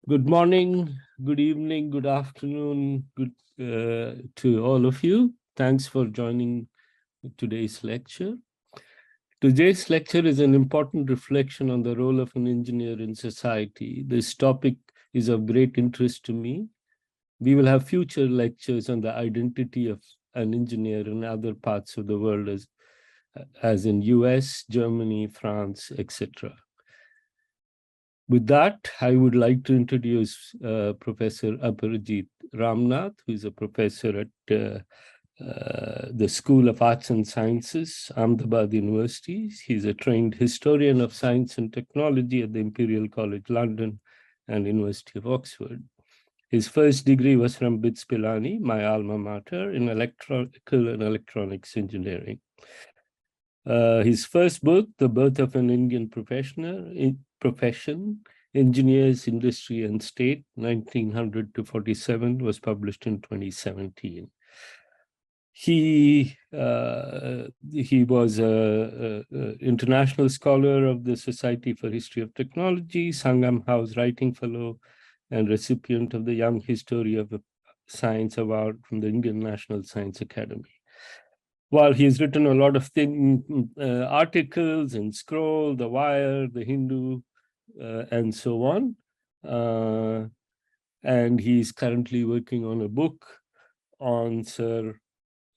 Good morning, good evening, good afternoon, to all of you. Thanks for joining today's lecture. Today's lecture is an important reflection on the role of an engineer in society. This topic is of great interest to me. We will have future lectures on the identity of an engineer in other parts of the world, as in US, Germany, France, etc. With that, I would like to introduce Professor Aparajith Ramnath, who is a professor at the School of Arts and Sciences, Ahmedabad University. He's a trained historian of science and technology at the Imperial College London and University of Oxford. His first degree was from BITS Pilani, my alma mater, in electrical and electronics engineering. His first book, The Birth of an Indian Profession, Engineers, Industry and State, 1900 to 47, was published in 2017. He was an international scholar of the Society for History of Technology, Sangam House Writing Fellow, and recipient of the Young History of Science Award from the Indian National Science Academy. While he's written a lot of articles in Scroll, The Wire, The Hindu, and so on. And he's currently working on a book on Sir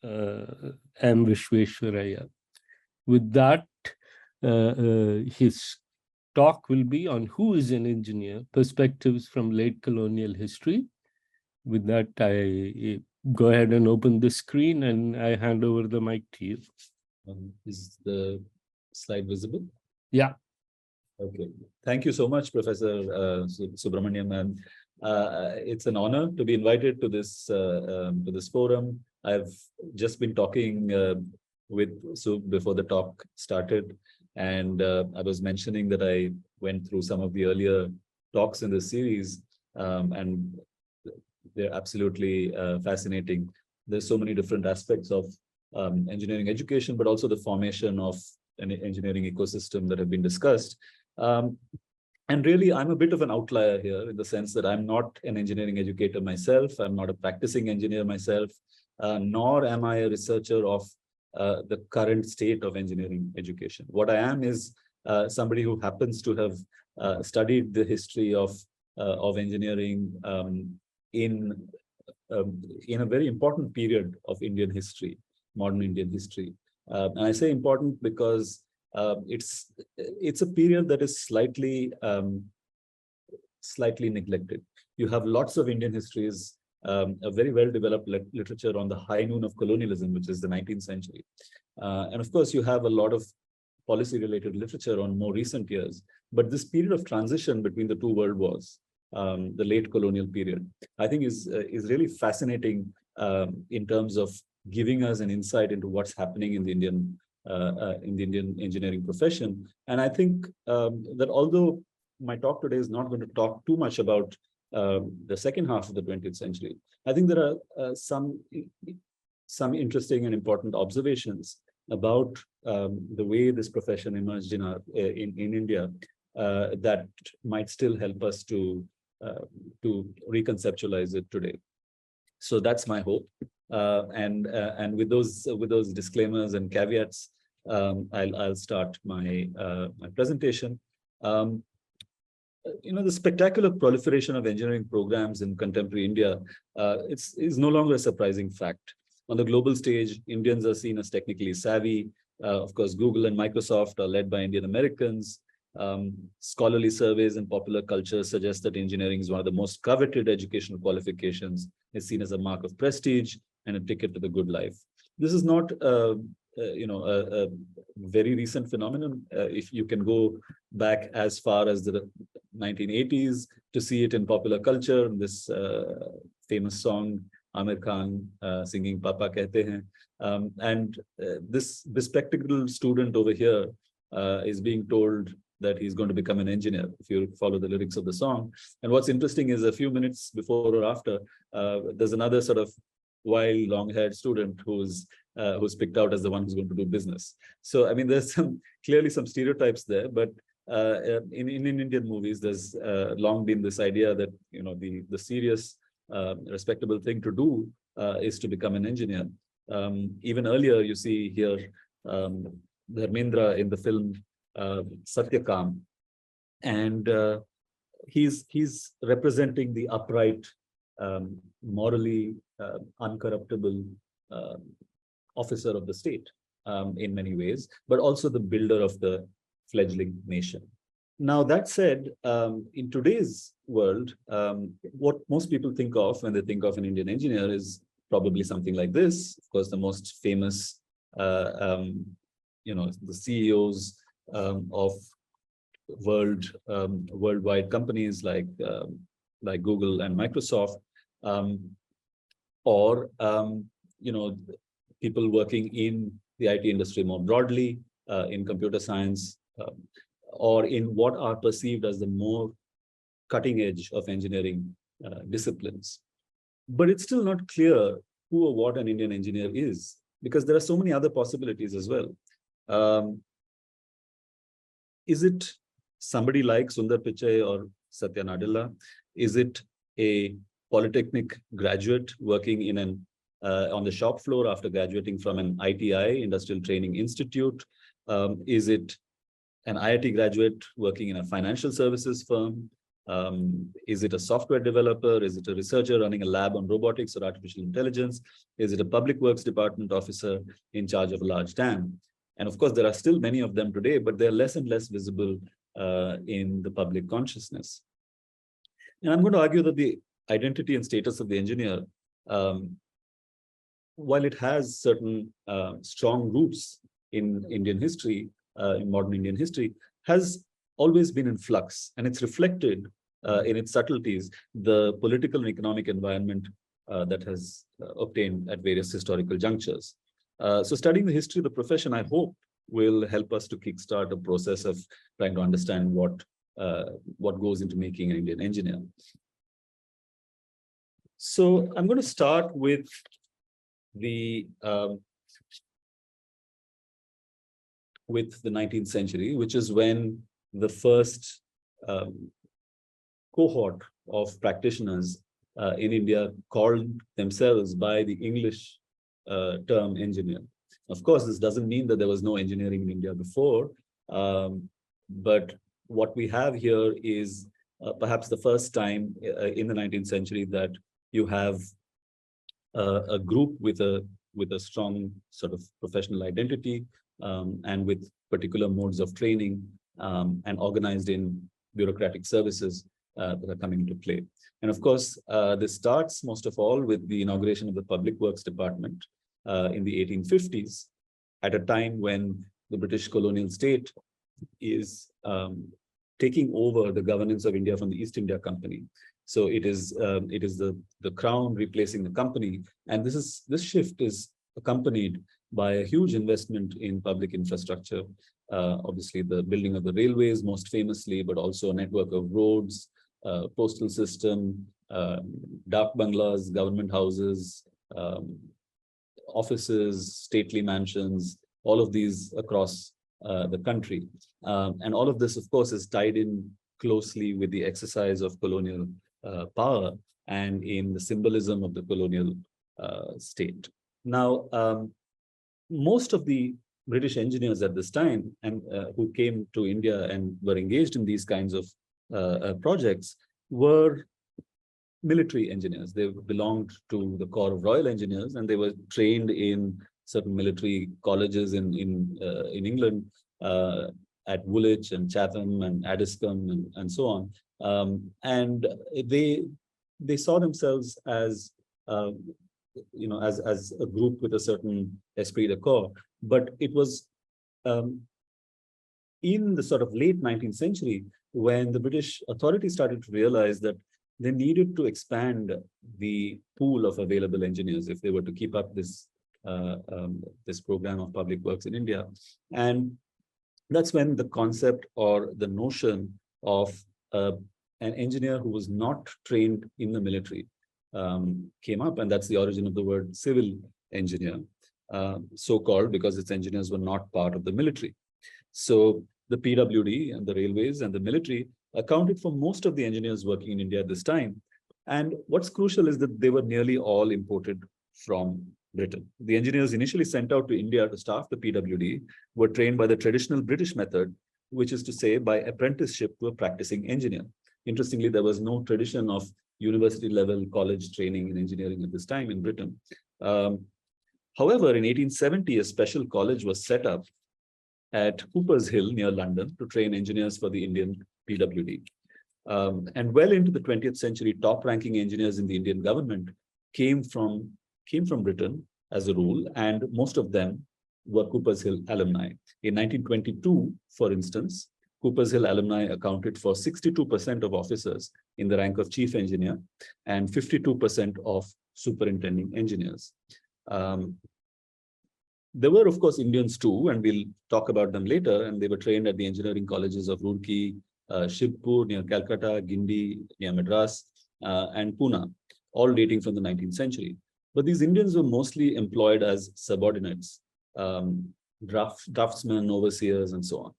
M. Vishweshwaraya. With that, his talk will be on who is an engineer, perspectives from late colonial history. With that, I go ahead and open the screen and I hand over the mic to you. Is the slide visible? Yeah. Okay. Thank you so much, Professor Subramaniam. And it's an honor to be invited to this forum. I've just been talking with Sub before the talk started, and I was mentioning that I went through some of the earlier talks in this series, and they're absolutely fascinating. There's so many different aspects of engineering education, but also the formation of an engineering ecosystem that have been discussed. And really, I'm a bit of an outlier here in the sense that I'm not an engineering educator myself. I'm not a practicing engineer myself, nor am I a researcher of the current state of engineering education. What I am is somebody who happens to have studied the history of engineering in a very important period of Indian history, modern Indian history. And I say important because it's a period that is slightly neglected. You have lots of Indian histories, a very well-developed literature on the high noon of colonialism, which is the 19th century. And of course, you have a lot of policy-related literature on more recent years. But this period of transition between the two world wars, the late colonial period, I think is really fascinating in terms of giving us an insight into what's happening in the Indian engineering profession. And I think that although my talk today is not going to talk too much about the second half of the 20th century, I think there are some interesting and important observations about the way this profession emerged in India that might still help us to reconceptualize it today. So that's my hope. And with those disclaimers and caveats, I'll start my presentation. The spectacular proliferation of engineering programs in contemporary India is no longer a surprising fact. On the global stage, Indians are seen as technically savvy. Of course, Google and Microsoft are led by Indian Americans. Scholarly surveys and popular culture suggest that engineering is one of the most coveted educational qualifications. It's seen as a mark of prestige and a ticket to the good life. This is not a very recent phenomenon. If you can go back as far as the 1980s to see it in popular culture, this famous song, Amir Khan singing Papa Kehte Hain. And this bespectacled student over here is being told that he's going to become an engineer, if you follow the lyrics of the song. And what's interesting is a few minutes before or after, there's another sort of wild, long-haired student who's picked out as the one who's going to do business. So, I mean, there's clearly some stereotypes there, but in Indian movies, there's long been this idea that the serious, respectable thing to do is to become an engineer. Even earlier, you see here Dharmendra in the film Satyakam, and he's representing the upright, morally uncorruptible officer of the state in many ways, but also the builder of the fledgling nation. Now, that said, in today's world, what most people think of when they think of an Indian engineer is probably something like this. Of course, the most famous, the CEOs of worldwide companies like Google and Microsoft, or people working in the IT industry more broadly, in computer science, or in what are perceived as the more cutting edge of engineering disciplines. But it's still not clear who or what an Indian engineer is, because there are so many other possibilities as well. Is it somebody like Sundar Pichai or Satya Nadella? Is it a polytechnic graduate working in an on the shop floor after graduating from an ITI, Industrial Training Institute? Is it an IIT graduate working in a financial services firm? Is it a software developer? Is it a researcher running a lab on robotics or artificial intelligence? Is it a public works department officer in charge of a large dam? And of course, there are still many of them today, but they're less and less visible in the public consciousness. And I'm going to argue that the identity and status of the engineer, while it has certain strong roots in Indian history, in modern Indian history, has always been in flux, and it's reflected in its subtleties, the political and economic environment that has obtained at various historical junctures. So studying the history of the profession, I hope, will help us to kickstart a process of trying to understand what goes into making an Indian engineer. So I'm going to start with the 19th century, which is when the first cohort of practitioners in India called themselves by the English term engineer. Of course, this doesn't mean that there was no engineering in India before, but what we have here is perhaps the first time in the 19th century that you have a group with a strong sort of professional identity, and with particular modes of training, and organized in bureaucratic services that are coming into play. And of course, this starts most of all with the inauguration of the Public Works Department in the 1850s, at a time when the British colonial state is taking over the governance of India from the East India Company. So it is the crown replacing the company, and this shift is accompanied by a huge investment in public infrastructure. Obviously, the building of the railways, most famously, but also a network of roads, postal system, dak bungalows, government houses, offices, stately mansions, all of these across the country. And all of this, of course, is tied in closely with the exercise of colonial power and in the symbolism of the colonial state. Now, most of the British engineers at this time and who came to India and were engaged in these kinds of projects were military engineers. They belonged to the Corps of Royal Engineers, and they were trained in certain military colleges in England, at Woolwich and Chatham and Addiscombe and so on. And they saw themselves as as a group with a certain esprit de corps. But it was in the sort of late 19th century when the British authorities started to realize that they needed to expand the pool of available engineers if they were to keep up this this program of public works in India. And that's when the concept or the notion of an engineer who was not trained in the military came up, and that's the origin of the word civil engineer, so called because its engineers were not part of the military. So the PWD and the railways and the military accounted for most of the engineers working in India at this time. And what's crucial is that they were nearly all imported from Britain. The engineers initially sent out to India to staff the PWD were trained by the traditional British method, which is to say by apprenticeship to a practicing engineer. Interestingly, there was no tradition of university level college training in engineering at this time in Britain. However, in 1870, a special college was set up at Cooper's Hill near London to train engineers for the Indian PWD. And well into the 20th century, top-ranking engineers in the Indian government came from Britain as a rule, and most of them were Cooper's Hill alumni. In 1922, for instance, Cooper's Hill alumni accounted for 62% of officers in the rank of chief engineer and 52% of superintending engineers. There were, of course, Indians too, and we'll talk about them later, and they were trained at the engineering colleges of Roorkee, Shibpur near Calcutta, Guindy near Madras, and Pune, all dating from the 19th century. But these Indians were mostly employed as subordinates, draftsmen, overseers, and so on.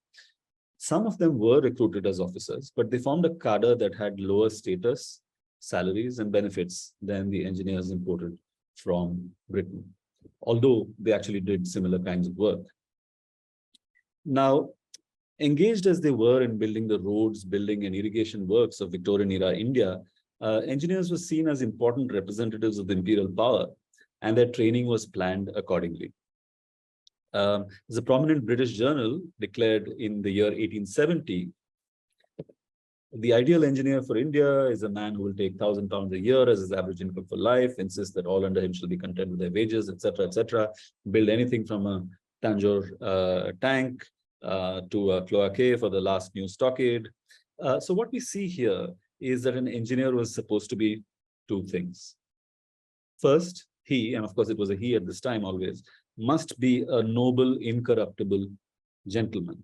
Some of them were recruited as officers, but they formed a cadre that had lower status, salaries, and benefits than the engineers imported from Britain, although they actually did similar kinds of work. Now, engaged as they were in building the roads, building and irrigation works of Victorian-era India, engineers were seen as important representatives of the imperial power, and their training was planned accordingly. As a prominent British journal declared in the year 1870, the ideal engineer for India is a man who will take £1,000 a year as his average income for life, insist that all under him shall be content with their wages, etc., build anything from a Tanjore tank to a cloaque for the last new stockade. So what we see here is that an engineer was supposed to be two things. First, he, and of course it was a he at this time always, must be a noble, incorruptible gentleman.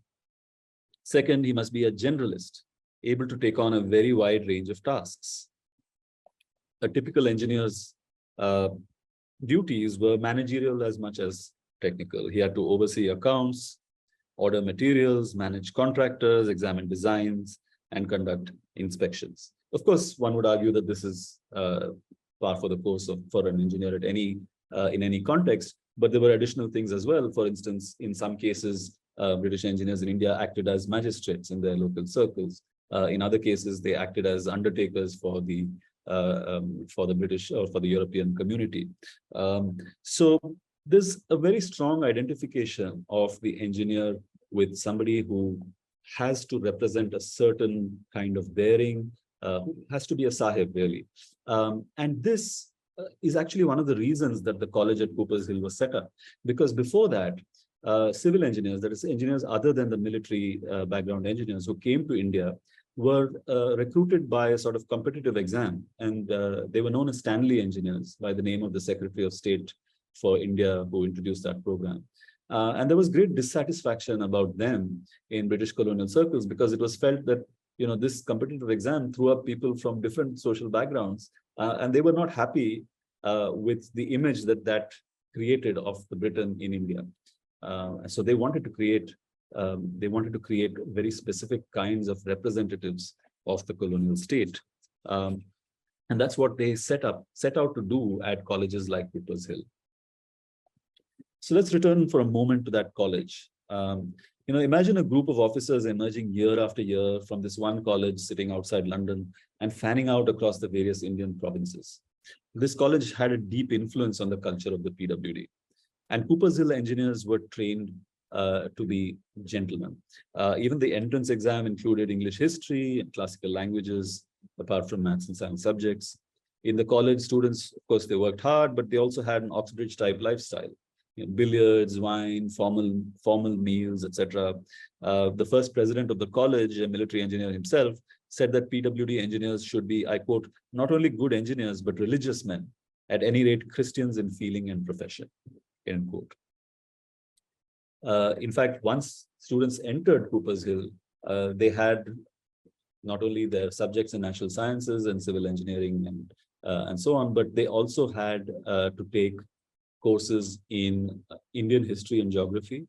Second, he must be a generalist, able to take on a very wide range of tasks. A typical engineer's duties were managerial as much as technical. He had to oversee accounts, order materials, manage contractors, examine designs, and conduct inspections. Of course, one would argue that this is par for the course for an engineer at in any context, but there were additional things as well. For instance, in some cases, British engineers in India acted as magistrates in their local circles. In other cases, they acted as undertakers for the British or for the European community. So there's a very strong identification of the engineer with somebody who has to represent a certain kind of bearing, who has to be a sahib, really. And this is actually one of the reasons that the college at Cooper's Hill was set up, because before that, civil engineers, that is engineers other than the military background engineers who came to India, were recruited by a sort of competitive exam, and they were known as Stanley engineers by the name of the Secretary of State for India who introduced that program. And there was great dissatisfaction about them in British colonial circles, because it was felt that this competitive exam threw up people from different social backgrounds, and they were not happy with the image that created of the Britain in India. So they wanted to create very specific kinds of representatives of the colonial state. And that's what they set out to do at colleges like Cooper's Hill. So let's return for a moment to that college. Imagine a group of officers emerging year after year from this one college sitting outside London and fanning out across the various Indian provinces. This college had a deep influence on the culture of the PWD. And Cooper's Hill engineers were trained to be gentlemen. Even the entrance exam included English history and classical languages, apart from maths and science subjects. In the college, students, of course, they worked hard, but they also had an Oxbridge-type lifestyle. Billiards, wine, formal meals, etc. The first president of the college, a military engineer himself, said that PWD engineers should be, I quote, not only good engineers, but religious men, at any rate, Christians in feeling and profession, end quote. In fact, once students entered Cooper's Hill, they had not only their subjects in natural sciences and civil engineering and so on, but they also had to take courses in Indian history and geography,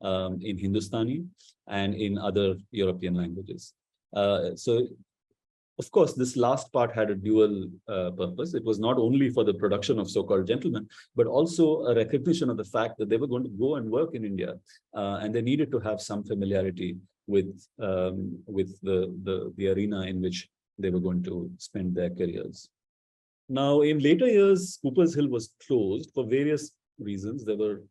in Hindustani and in other European languages. So of course, this last part had a dual purpose. It was not only for the production of so-called gentlemen, but also a recognition of the fact that they were going to go and work in India, and they needed to have some familiarity with the arena in which they were going to spend their careers. Now, in later years, Cooper's Hill was closed for various reasons. There were,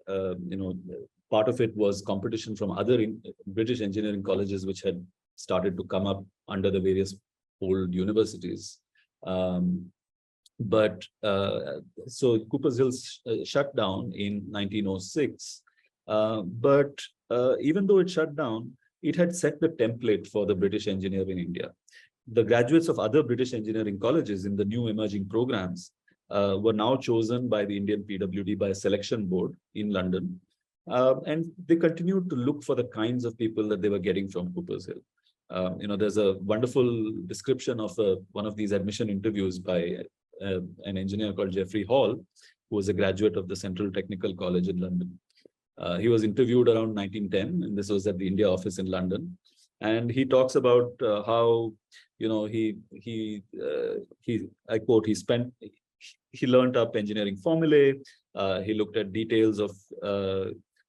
part of it was competition from other British engineering colleges, which had started to come up under the various old universities. So Cooper's Hill shut down in 1906. But even though it shut down, it had set the template for the British engineer in India. The graduates of other British engineering colleges in the new emerging programs were now chosen by the Indian PWD by a selection board in London. And they continued to look for the kinds of people that they were getting from Cooper's Hill. There's a wonderful description of one of these admission interviews by an engineer called Geoffrey Hall, who was a graduate of the Central Technical College in London. He was interviewed around 1910, and this was at the India office in London. And he talks about how, I quote, he learned up engineering formulae. He looked at details of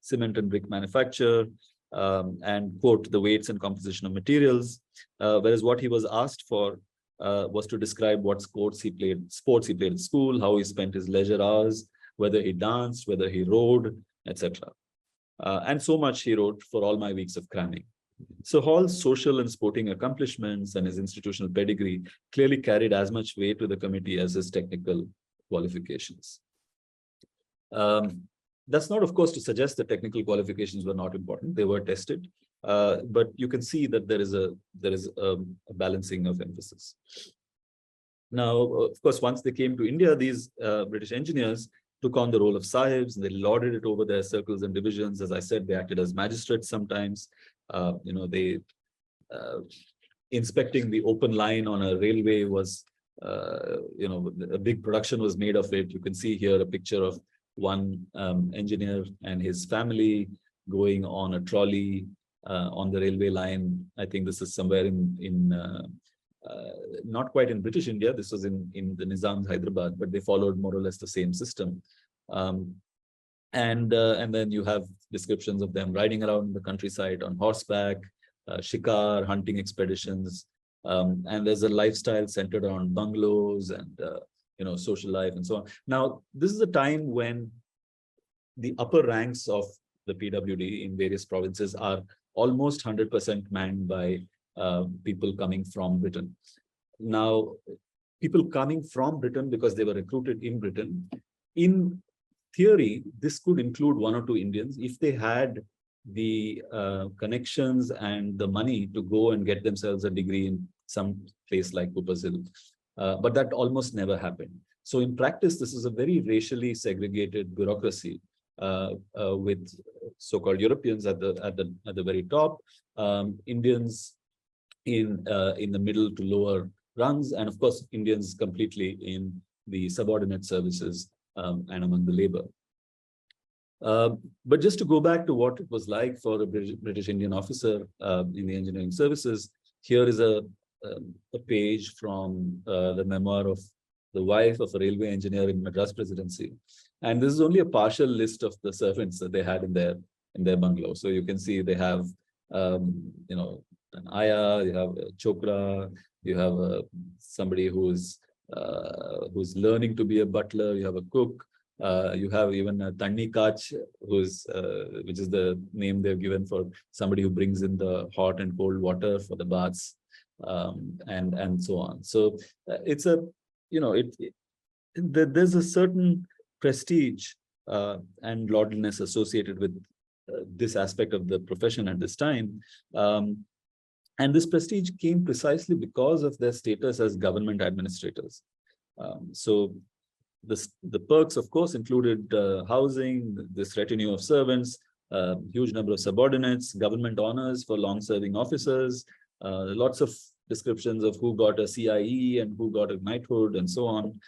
cement and brick manufacture, and quote, the weights and composition of materials. Whereas what he was asked for was to describe what sports he played at school, how he spent his leisure hours, whether he danced, whether he rode, etc. And so much he wrote for all my weeks of cramming. So Hall's social and sporting accomplishments and his institutional pedigree clearly carried as much weight to the committee as his technical qualifications. That's not, of course, to suggest that technical qualifications were not important. They were tested, but you can see that there is a balancing of emphasis. Now, of course, once they came to India, these British engineers took on the role of sahibs, and they lorded it over their circles and divisions. As I said, they acted as magistrates sometimes. Inspecting the open line on a railway was, a big production was made of it. You can see here a picture of one engineer and his family going on a trolley on the railway line. I think this is somewhere in not quite in British India. This was in the Nizam's Hyderabad, but they followed more or less the same system. And then you have descriptions of them riding around the countryside on horseback, shikar, hunting expeditions. And there's a lifestyle centered on bungalows and, social life and so on. Now, this is a time when the upper ranks of the PWD in various provinces are almost 100% manned by people coming from Britain. Now, people coming from Britain because they were recruited in Britain, in theory, this could include one or two Indians if they had the connections and the money to go and get themselves a degree in some place like Cooper's Hill. But that almost never happened. So in practice, this is a very racially segregated bureaucracy with so-called Europeans at the very top, Indians in the middle to lower rungs, and of course, Indians completely in the subordinate services and among the labor. But just to go back to what it was like for a British Indian officer in the engineering services, here is a page from the memoir of the wife of a railway engineer in Madras Presidency. And this is only a partial list of the servants that they had in their bungalow. So you can see they have, an ayah, you have a chokra, you have somebody who's learning to be a butler, you have a cook, you have even a Tanni Kach, which is the name they've given for somebody who brings in the hot and cold water for the baths, and so on. So it's there's a certain prestige and lordliness associated with this aspect of the profession at this time. And this prestige came precisely because of their status as government administrators. So the perks, of course, included housing, this retinue of servants, huge number of subordinates, government honors for long-serving officers, lots of descriptions of who got a CIE and who got a knighthood and so on.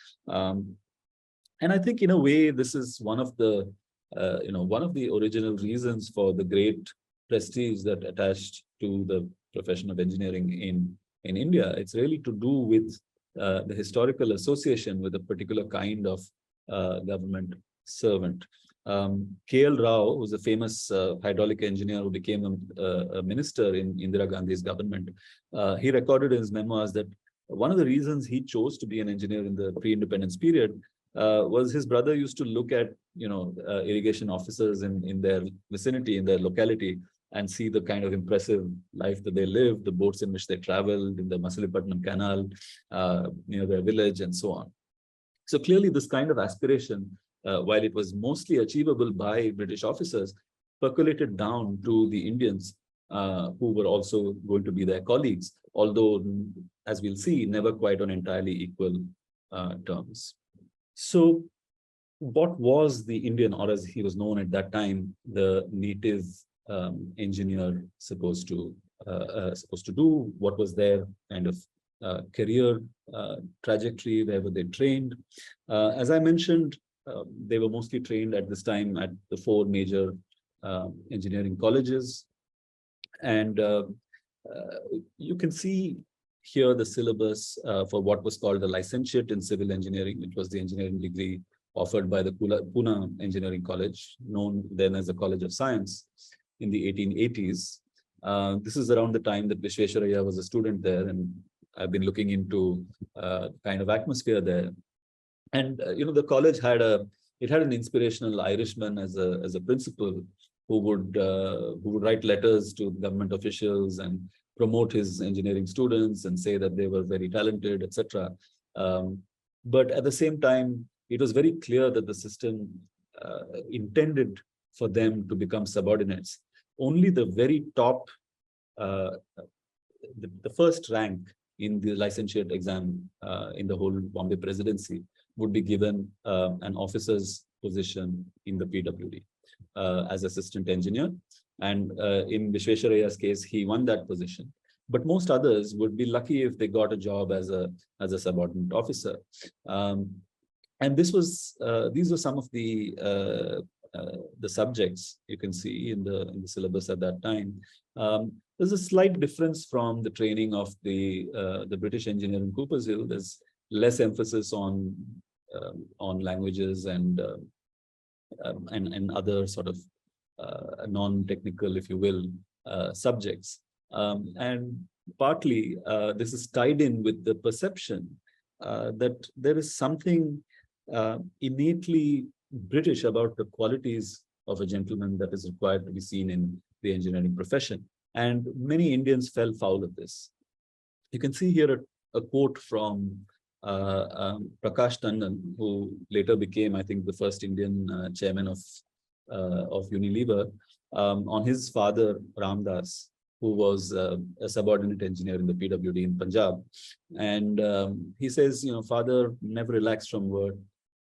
And I think in a way, this is one of the one of the original reasons for the great prestige that attached to the profession of engineering in India, it's really to do with the historical association with a particular kind of government servant. K.L. Rao was a famous hydraulic engineer who became a minister in Indira Gandhi's government. He recorded in his memoirs that one of the reasons he chose to be an engineer in the pre-independence period was his brother used to look at irrigation officers in their vicinity, in their locality, and see the kind of impressive life that they lived, the boats in which they traveled, in the Masilepatnam Canal, near their village, and so on. So clearly, this kind of aspiration, while it was mostly achievable by British officers, percolated down to the Indians who were also going to be their colleagues, although, as we'll see, never quite on entirely equal terms. So what was the Indian, or as he was known at that time, the native engineer supposed to do? What was their kind of career trajectory? Where were they trained? As I mentioned, they were mostly trained at this time at the 4 major engineering colleges. And you can see here the syllabus for what was called the licentiate in civil engineering. It was the engineering degree offered by the Pune Engineering College, known then as the College of Science, in the 1880s. This is around the time that Visvesvaraya was a student there, and I've been looking into kind of atmosphere there. And the college had an inspirational Irishman as a principal who would write letters to government officials and promote his engineering students and say that they were very talented, etc. But at the same time, it was very clear that the system intended for them to become subordinates. Only the very top, the first rank in the licentiate exam in the whole Bombay presidency would be given an officer's position in the PWD as assistant engineer. And in Visvesvaraya's case, he won that position. But most others would be lucky if they got a job as a subordinate officer. And these were some of the subjects you can see in the syllabus at that time. There's a slight difference from the training of the British engineer in Cooper's Hill. There's less emphasis on languages and other sort of non-technical, if you will, subjects. And partly this is tied in with the perception that there is something innately British about the qualities of a gentleman that is required to be seen in the engineering profession. And many Indians fell foul of this. You can see here a quote from Prakash Tandon, who later became, I think, the first Indian chairman of Unilever, on his father, Ramnath, who was a subordinate engineer in the PWD in Punjab. And he says, father never relaxed from work.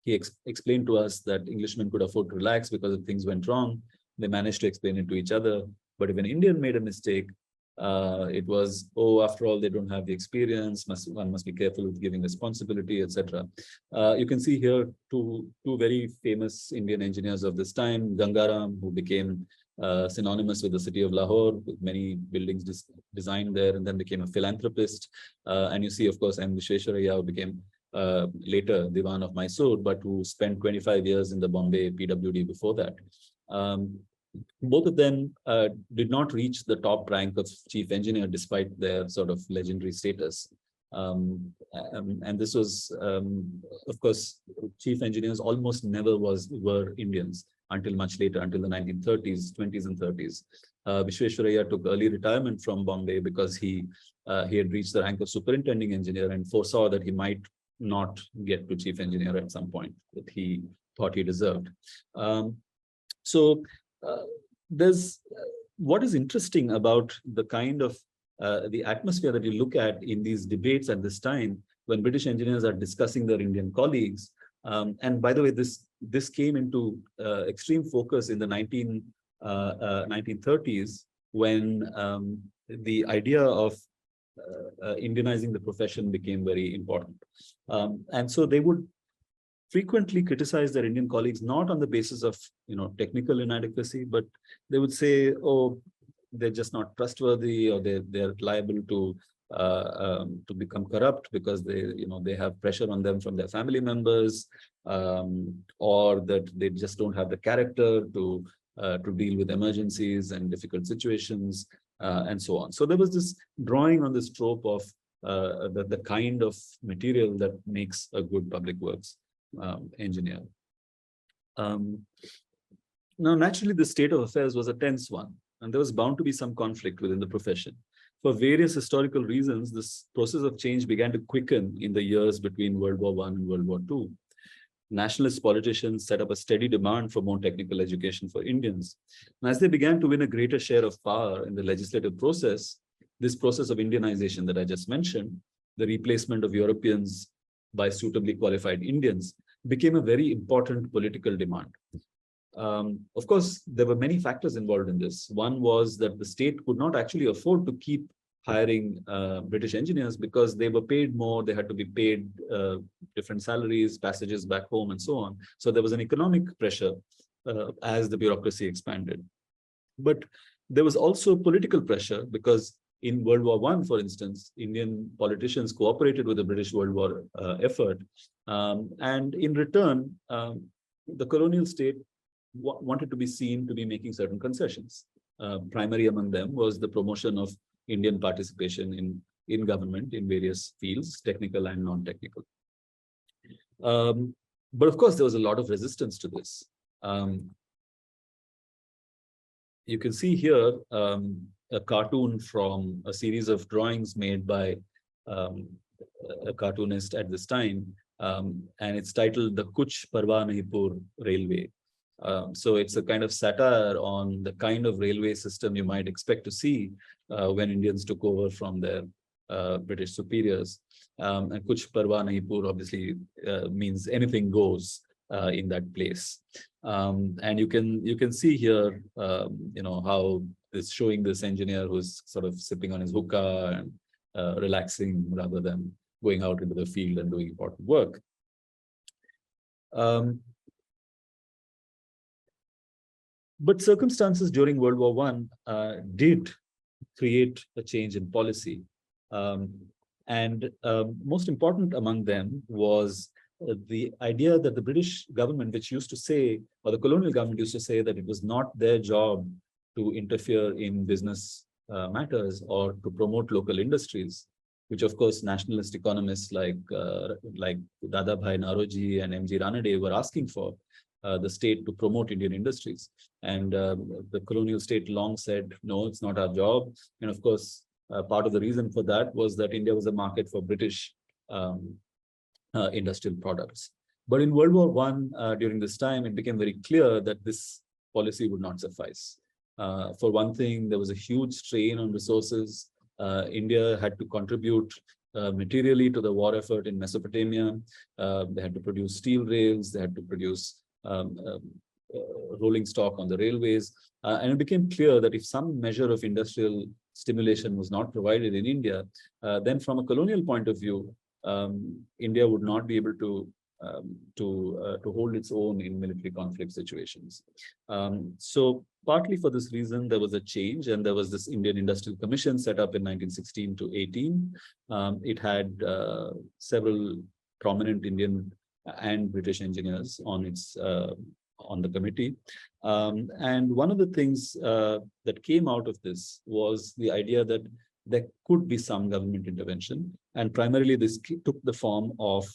He explained to us that Englishmen could afford to relax because if things went wrong, they managed to explain it to each other. But if an Indian made a mistake, it was, after all, they don't have the experience. One must be careful with giving responsibility, etc. You can see here two very famous Indian engineers of this time, Gangaram, who became synonymous with the city of Lahore, with many buildings designed there, and then became a philanthropist. And you see, of course, M. Visvesvaraya, who became later Diwan of Mysore, but who spent 25 years in the Bombay PWD before that. Both of them did not reach the top rank of chief engineer despite their sort of legendary status. And this was, of course, chief engineers almost never were Indians until much later, until the 1930s, 20s and 30s. Visvesvaraya took early retirement from Bombay because he had reached the rank of superintending engineer and foresaw that he might not get to chief engineer at some point that he thought he deserved. There's what is interesting about the kind of the atmosphere that you look at in these debates at this time when British engineers are discussing their Indian colleagues. And by the way, this came into extreme focus in the 1930s when the idea of Indianizing the profession became very important. And so they would frequently criticize their Indian colleagues, not on the basis of, technical inadequacy, but they would say, oh, they're just not trustworthy, or they're liable to become corrupt because they have pressure on them from their family members, or that they just don't have the character to deal with emergencies and difficult situations, and so on. So there was this drawing on this trope of the kind of material that makes a good public works engineer. Now, naturally, the state of affairs was a tense one, and there was bound to be some conflict within the profession. For various historical reasons, this process of change began to quicken in the years between World War I and World War II. Nationalist politicians set up a steady demand for more technical education for Indians. And as they began to win a greater share of power in the legislative process, this process of Indianization that I just mentioned, the replacement of Europeans by suitably qualified Indians, became a very important political demand. Of course, there were many factors involved in this. One was that the state could not actually afford to keep hiring British engineers because they were paid more, they had to be paid different salaries, passages back home, and so on. So there was an economic pressure as the bureaucracy expanded. But there was also political pressure because in World War I, for instance, Indian politicians cooperated with the British World War effort. And in return, the colonial state wanted to be seen to be making certain concessions. Primary among them was the promotion of Indian participation in government in various fields, technical and non-technical. But of course, there was a lot of resistance to this. You can see here a cartoon from a series of drawings made by a cartoonist at this time, and it's titled the Kuch Parwa Nahi Pur Railway. So it's a kind of satire on the kind of railway system you might expect to see when Indians took over from their British superiors. And Kuch Parwa Nahi Pur obviously means anything goes in that place. And you can see here, how it's showing this engineer who's sort of sipping on his hookah and relaxing rather than going out into the field and doing important work. But circumstances during World War I did create a change in policy. And most important among them was the idea that the British government, which used to say, or the colonial government used to say that it was not their job to interfere in business matters or to promote local industries, which of course nationalist economists like Dadabhai Naoroji and M.G. Ranade were asking for. The state to promote Indian industries. And the colonial state long said, no, it's not our job. And of course, part of the reason for that was that India was a market for British industrial products. But in World War I, during this time, it became very clear that this policy would not suffice. For one thing, there was a huge strain on resources. India had to contribute materially to the war effort in Mesopotamia. They had to produce steel rails, they had to produce rolling stock on the railways. And it became clear that if some measure of industrial stimulation was not provided in India, then from a colonial point of view, India would not be able to hold its own in military conflict situations. So partly for this reason, there was a change, and there was this Indian Industrial Commission set up in 1916 to 18. It had several prominent Indian and British engineers on the committee. And one of the things that came out of this was the idea that there could be some government intervention, and primarily this took the form of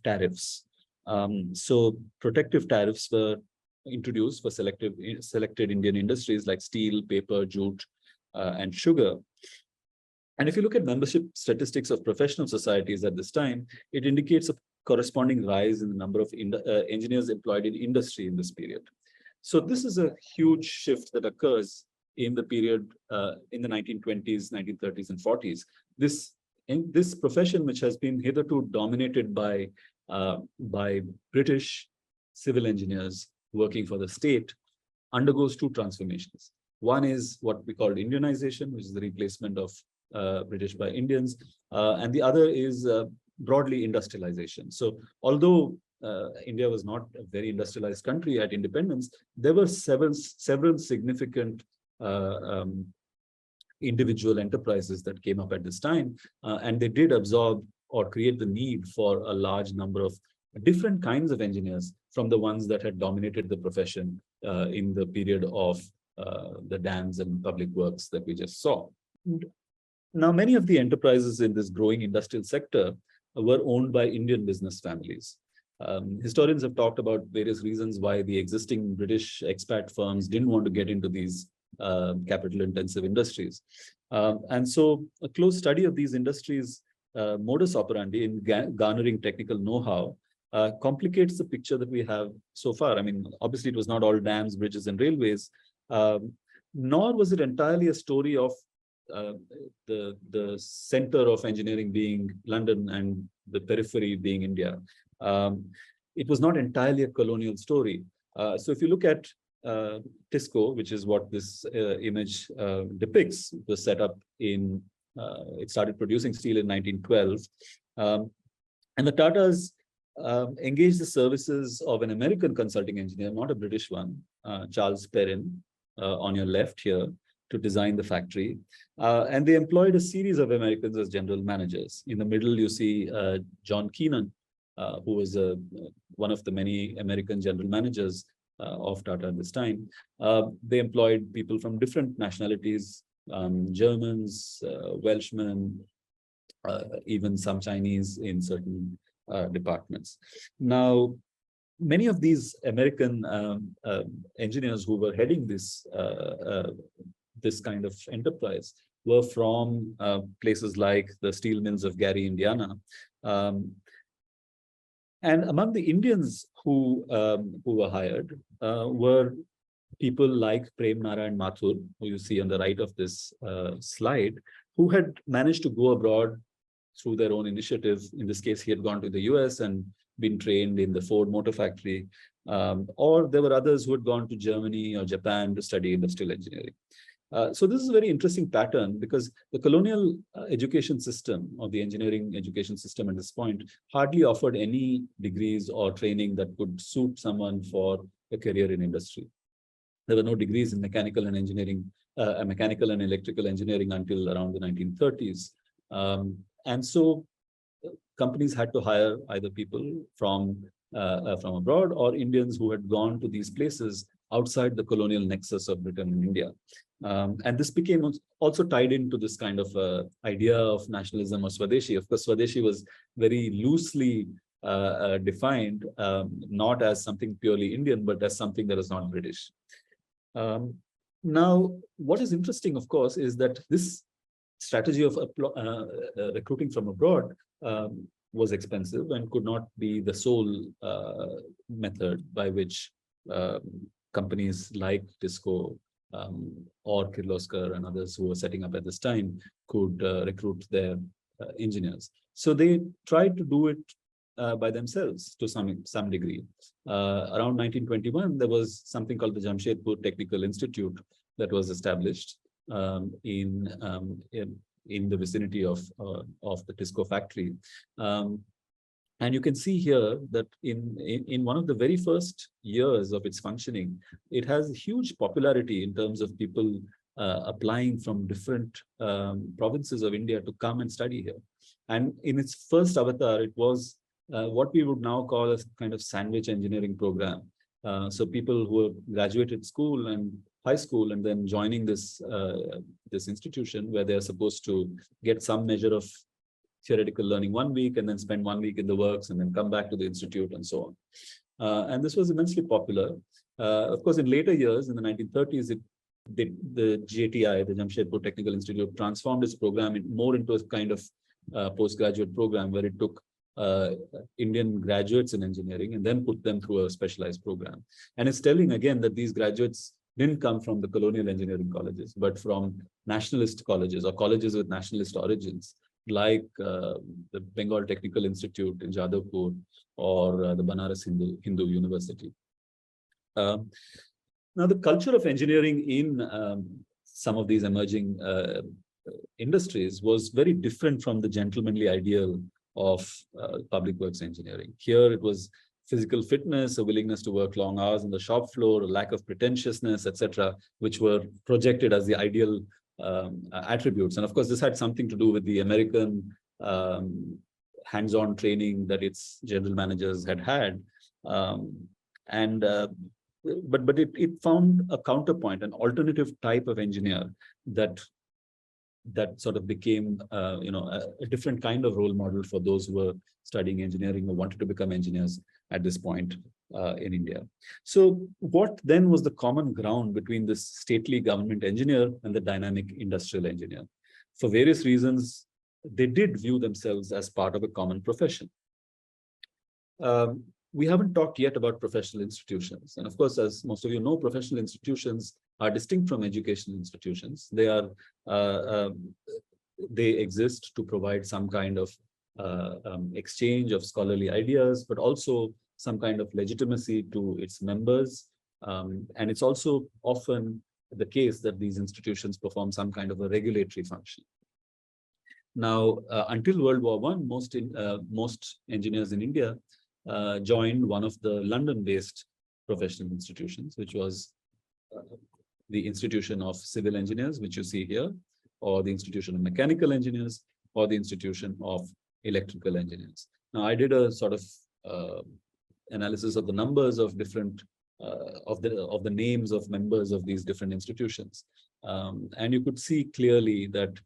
tariffs. So protective tariffs were introduced for selected Indian industries like steel, paper, jute, and sugar. And if you look at membership statistics of professional societies at this time, it indicates a corresponding rise in the number of engineers employed in industry in this period. So this is a huge shift that occurs in the period in the 1920s, 1930s, and 40s. This profession, which has been hitherto dominated by British civil engineers working for the state, undergoes two transformations. One is what we call Indianization, which is the replacement of British by Indians, and the other is broadly industrialization. So although India was not a very industrialized country at independence, there were several significant individual enterprises that came up at this time, and they did absorb or create the need for a large number of different kinds of engineers from the ones that had dominated the profession in the period of the dams and public works that we just saw. Now, many of the enterprises in this growing industrial sector were owned by Indian business families. Historians have talked about various reasons why the existing British expat firms didn't want to get into these capital-intensive industries. And so a close study of these industries' modus operandi in garnering technical know-how complicates the picture that we have so far. I mean, obviously, it was not all dams, bridges, and railways, nor was it entirely a story of the center of engineering being London and the periphery being India. It was not entirely a colonial story. So if you look at TISCO, which is what this image depicts, it was set up in, it started producing steel in 1912. And the Tatas engaged the services of an American consulting engineer, not a British one, Charles Perrin, on your left here, to design the factory. And they employed a series of Americans as general managers. In the middle, you see John Keenan, who was one of the many American general managers of Tata at this time. They employed people from different nationalities, Germans, Welshmen, even some Chinese in certain departments. Now, many of these American engineers who were heading this this kind of enterprise were from places like the steel mills of Gary, Indiana. And among the Indians who were hired were people like Prem Narayan Mathur, who you see on the right of this slide, who had managed to go abroad through their own initiative. In this case, he had gone to the US and been trained in the Ford Motor Factory, or there were others who had gone to Germany or Japan to study industrial engineering. So this is a very interesting pattern because the colonial education system or the engineering education system at this point hardly offered any degrees or training that could suit someone for a career in industry. There were no degrees in mechanical and engineering, mechanical and electrical engineering until around the 1930s. And so companies had to hire either people from abroad or Indians who had gone to these places outside the colonial nexus of Britain and India. And this became also tied into this kind of idea of nationalism or Swadeshi. Of course, Swadeshi was very loosely defined, not as something purely Indian, but as something that is not British. Now, what is interesting, of course, is that this strategy of recruiting from abroad was expensive and could not be the sole method by which companies like TISCO or Kirloskar and others who were setting up at this time could recruit their engineers. So they tried to do it by themselves to some degree. Around 1921, there was something called the Jamshedpur Technical Institute that was established in the vicinity of the TISCO factory. And you can see here that in one of the very first years of its functioning, it has huge popularity in terms of people applying from different provinces of India to come and study here. And in its first avatar, it was what we would now call a kind of sandwich engineering program. So people who have graduated school and high school and then joining this institution where they're supposed to get some measure of theoretical learning 1 week and then spend 1 week in the works and then come back to the institute and so on. And this was immensely popular. Of course, in later years, in the 1930s, the JTI, the Jamshedpur Technical Institute, transformed its program more into a kind of postgraduate program where it took Indian graduates in engineering and then put them through a specialized program. And it's telling again that these graduates didn't come from the colonial engineering colleges, but from nationalist colleges or colleges with nationalist origins, like the Bengal Technical Institute in Jadavpur or the Banaras Hindu University. Now, the culture of engineering in some of these emerging industries was very different from the gentlemanly ideal of public works engineering. Here it was physical fitness, a willingness to work long hours on the shop floor, a lack of pretentiousness, etc., which were projected as the ideal attributes. And of course, this had something to do with the American hands-on training that its general managers had. But it found a counterpoint, an alternative type of engineer that sort of became a different kind of role model for those who were studying engineering or wanted to become engineers at this point in India. So what then was the common ground between this stately government engineer and the dynamic industrial engineer? For various reasons, they did view themselves as part of a common profession. We haven't talked yet about professional institutions. And of course, as most of you know, professional institutions are distinct from educational institutions. They exist to provide some kind of exchange of scholarly ideas, but also some kind of legitimacy to its members. And it's also often the case that these institutions perform some kind of a regulatory function. Now, until World War I, most engineers in India joined one of the London-based professional institutions, which was the Institution of Civil Engineers, which you see here, or the Institution of Mechanical Engineers, or the Institution of Electrical Engineers. Now, I did a sort of analysis of the numbers of different of the names of members of these different institutions, and you could see clearly that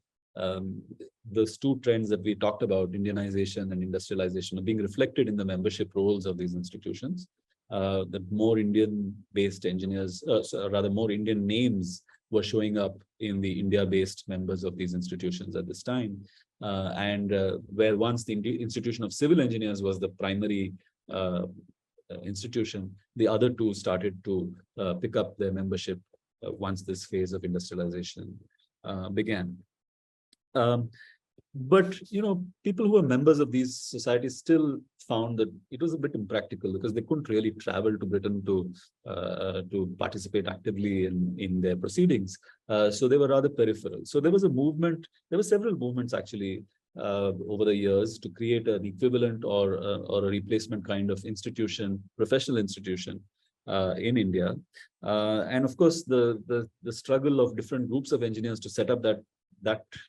those two trends that we talked about, Indianization and industrialization, are being reflected in the membership roles of these institutions. That more Indian-based engineers, rather more Indian names were showing up in the India-based members of these institutions at this time. Where once the Institution of Civil Engineers was the primary institution, the other two started to pick up their membership once this phase of industrialization began. But people who were members of these societies still found that it was a bit impractical because they couldn't really travel to Britain to participate actively in their proceedings. So they were rather peripheral. So there was a movement. There were several movements actually over the years to create an equivalent or a replacement kind of institution, professional institution in India. And of course, the struggle of different groups of engineers to set up that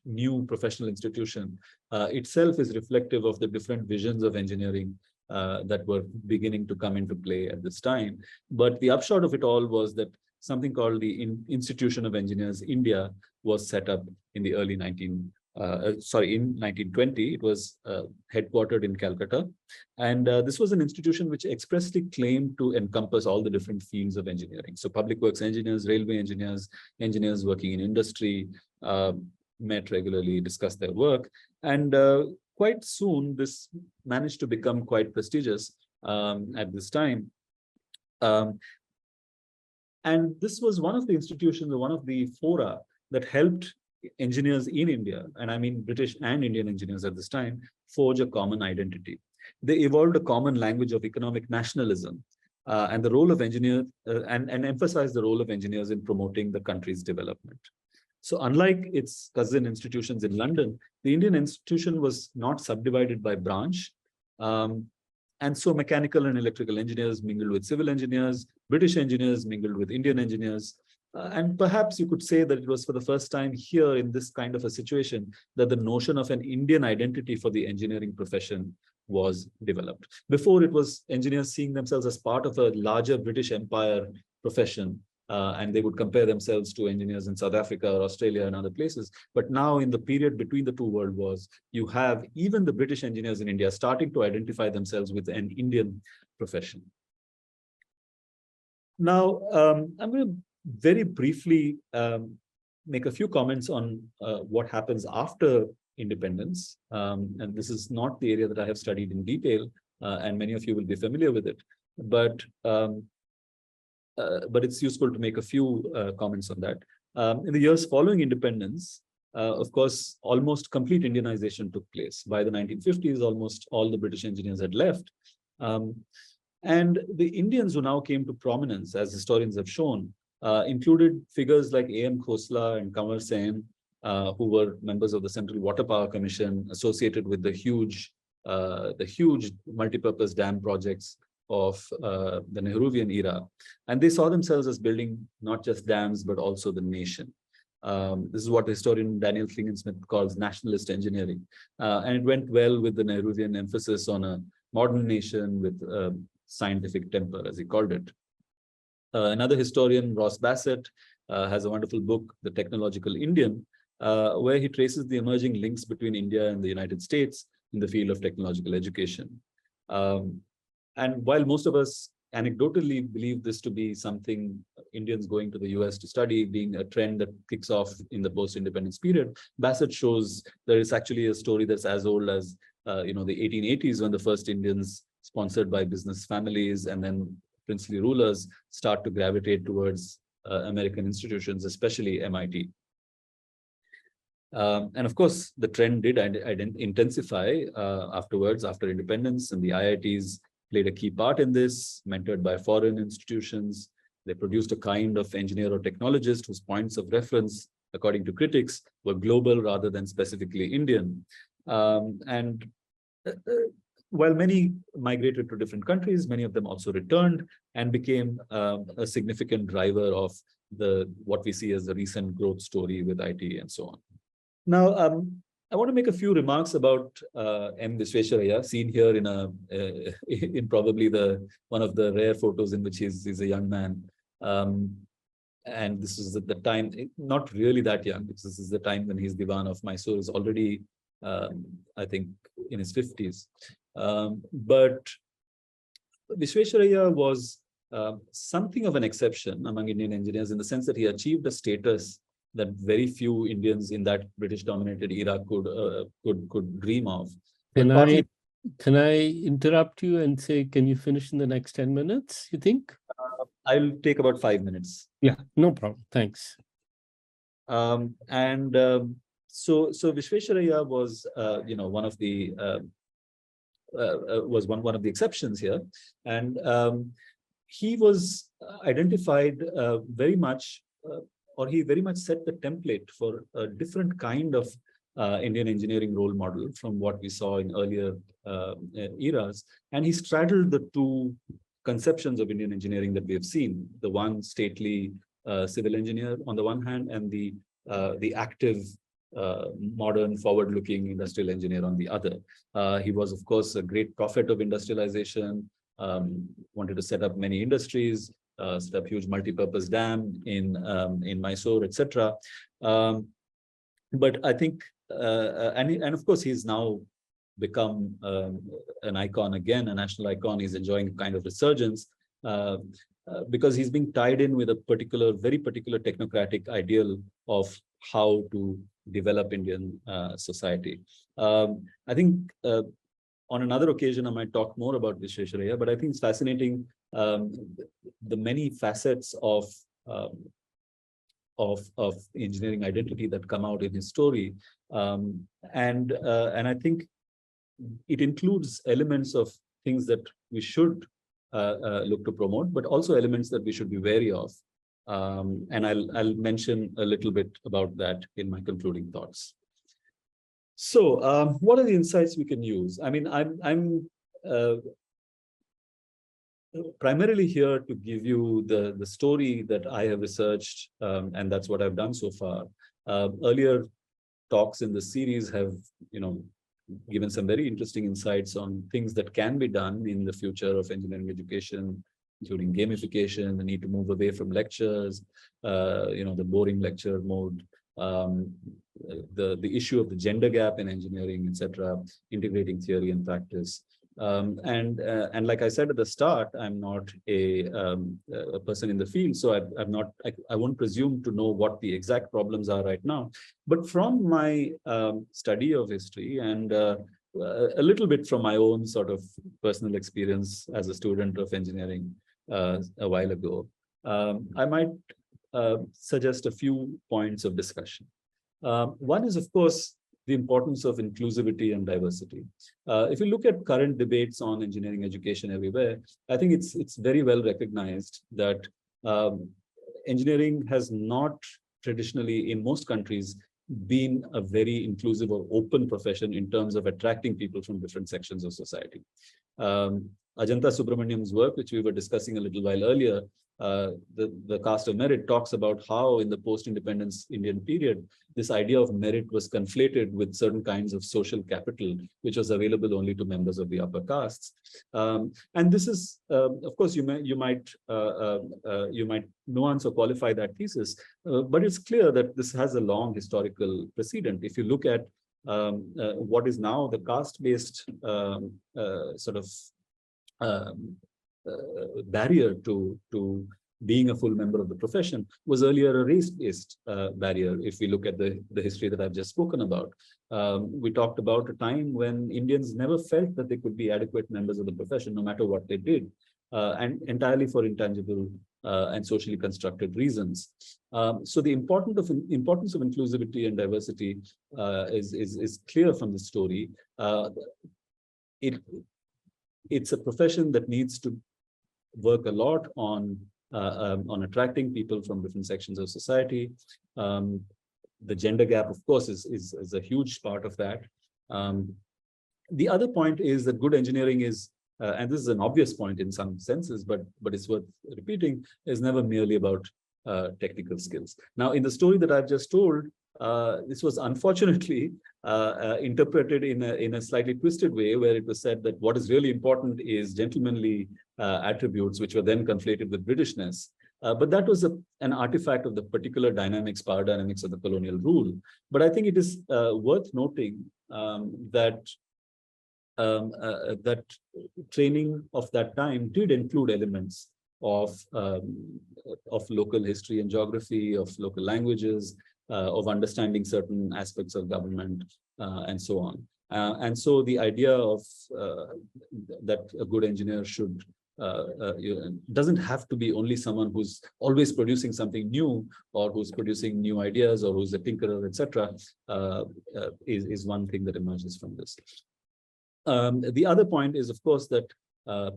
new professional institution itself is reflective of the different visions of engineering that were beginning to come into play at this time. But the upshot of it all was that something called the Institution of Engineers India was set up in the early in 1920. It was headquartered in Calcutta. And this was an institution which expressly claimed to encompass all the different fields of engineering. So public works engineers, railway engineers, engineers working in industry, met regularly, discussed their work. And quite soon, this managed to become quite prestigious at this time. And this was one of the institutions, or one of the fora that helped engineers in India, and I mean British and Indian engineers at this time, forge a common identity. They evolved a common language of economic nationalism and the role of engineers and emphasized the role of engineers in promoting the country's development. So unlike its cousin institutions in London, the Indian institution was not subdivided by branch. And so mechanical and electrical engineers mingled with civil engineers, British engineers mingled with Indian engineers. And perhaps you could say that it was for the first time here in this kind of a situation that the notion of an Indian identity for the engineering profession was developed. Before, it was engineers seeing themselves as part of a larger British Empire profession, and they would compare themselves to engineers in South Africa or Australia and other places. But now in the period between the two world wars, you have even the British engineers in India starting to identify themselves with an Indian profession. Now, I'm going to very briefly make a few comments on what happens after independence. And this is not the area that I have studied in detail, and many of you will be familiar with it. But it's useful to make a few comments on that. In the years following independence, of course, almost complete Indianization took place. By the 1950s, almost all the British engineers had left. And the Indians who now came to prominence, as historians have shown, included figures like A.M. Khosla and Kanwar Sen, who were members of the Central Water Power Commission associated with the huge the huge multipurpose dam projects of the Nehruvian era. And they saw themselves as building not just dams, but also the nation. This is what historian Daniel Klingensmith calls nationalist engineering. And it went well with the Nehruvian emphasis on a modern nation with scientific temper, as he called it. Another historian, Ross Bassett, has a wonderful book, The Technological Indian, where he traces the emerging links between India and the United States in the field of technological education. And while most of us anecdotally believe this to be something Indians going to the US to study, being a trend that kicks off in the post-independence period, Bassett shows there is actually a story that's as old as the 1880s, when the first Indians sponsored by business families and then princely rulers start to gravitate towards American institutions, especially MIT. And of course, the trend did intensify afterwards, after independence, and the IITs played a key part in this, mentored by foreign institutions. They produced a kind of engineer or technologist whose points of reference, according to critics, were global rather than specifically Indian. And while many migrated to different countries, many of them also returned and became a significant driver of what we see as the recent growth story with IT and so on. Now, I want to make a few remarks about M. Visvesvaraya, seen here in probably one of the rare photos in which he's a young man. And this is at the time, not really that young, because this is the time when he's Diwan of Mysore, is already, I think, in his 50s. But Visvesvaraya was something of an exception among Indian engineers in the sense that he achieved a status that very few Indians in that British-dominated era could dream of. Can I interrupt you and say, can you finish in the next 10 minutes, you think? I'll take about 5 minutes. Yeah, no problem. Thanks. So Visvesvaraya was, one of the one of the exceptions here, and he was identified very much. Or he very much set the template for a different kind of Indian engineering role model from what we saw in earlier eras. And he straddled the two conceptions of Indian engineering that we have seen, the one stately civil engineer on the one hand, and the active, modern, forward-looking industrial engineer on the other. He was, of course, a great prophet of industrialization, wanted to set up many industries, set up huge multi-purpose dam in Mysore, etc. But I think, and of course, he's now become an icon again, a national icon. He's enjoying a kind of resurgence because he's being tied in with a very particular technocratic ideal of how to develop Indian society. I think on another occasion, I might talk more about Visvesvaraya, but I think it's fascinating the many facets of engineering identity that come out in his story, and I think it includes elements of things that we should look to promote, but also elements that we should be wary of. And I'll mention a little bit about that in my concluding thoughts. So, what are the insights we can use? I mean, I'm primarily here to give you the story that I have researched, and that's what I've done so far. Earlier talks in the series have, given some very interesting insights on things that can be done in the future of engineering education, including gamification, the need to move away from lectures, the boring lecture mode, the issue of the gender gap in engineering, etc., integrating theory and practice. And like I said at the start, I'm not a person in the field, so I won't presume to know what the exact problems are right now. But from my study of history and a little bit from my own sort of personal experience as a student of engineering a while ago, I might suggest a few points of discussion. One is, of course, the importance of inclusivity and diversity. If you look at current debates on engineering education everywhere, I think it's very well recognized that engineering has not traditionally, in most countries, been a very inclusive or open profession in terms of attracting people from different sections of society. Ajanta Subramaniam's work, which we were discussing a little while earlier, the caste of merit, talks about how in the post-independence Indian period, this idea of merit was conflated with certain kinds of social capital, which was available only to members of the upper castes. And this is, of course, you might nuance or qualify that thesis, but it's clear that this has a long historical precedent. If you look at what is now the caste-based sort of barrier to being a full member of the profession was earlier a race-based barrier. If we look at the history that I've just spoken about, we talked about a time when Indians never felt that they could be adequate members of the profession, no matter what they did, and entirely for intangible and socially constructed reasons. So the importance of inclusivity and diversity is clear from the story. It's a profession that needs to work a lot on attracting people from different sections of society. The gender gap, of course, is a huge part of that. The other point is that good engineering is, and this is an obvious point in some senses, but it's worth repeating, is never merely about technical skills. Now, in the story that I've just told, this was unfortunately interpreted in a slightly twisted way, where it was said that what is really important is gentlemanly attributes, which were then conflated with Britishness. But that was an artifact of the particular power dynamics of the colonial rule. But I think it is worth noting that that training of that time did include elements of local history and geography, of local languages, of understanding certain aspects of government, and so on. And so the idea of that a good engineer should doesn't have to be only someone who's always producing something new, or who's producing new ideas, or who's a tinkerer, etc. Is one thing that emerges from this. The other point is, of course, that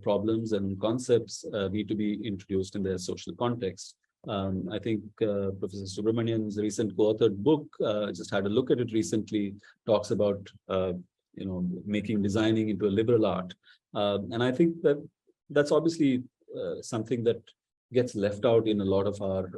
problems and concepts need to be introduced in their social context. I think Professor Subramanian's recent co-authored book, just had a look at it recently, talks about making designing into a liberal art, and I think that's obviously something that gets left out in a lot of our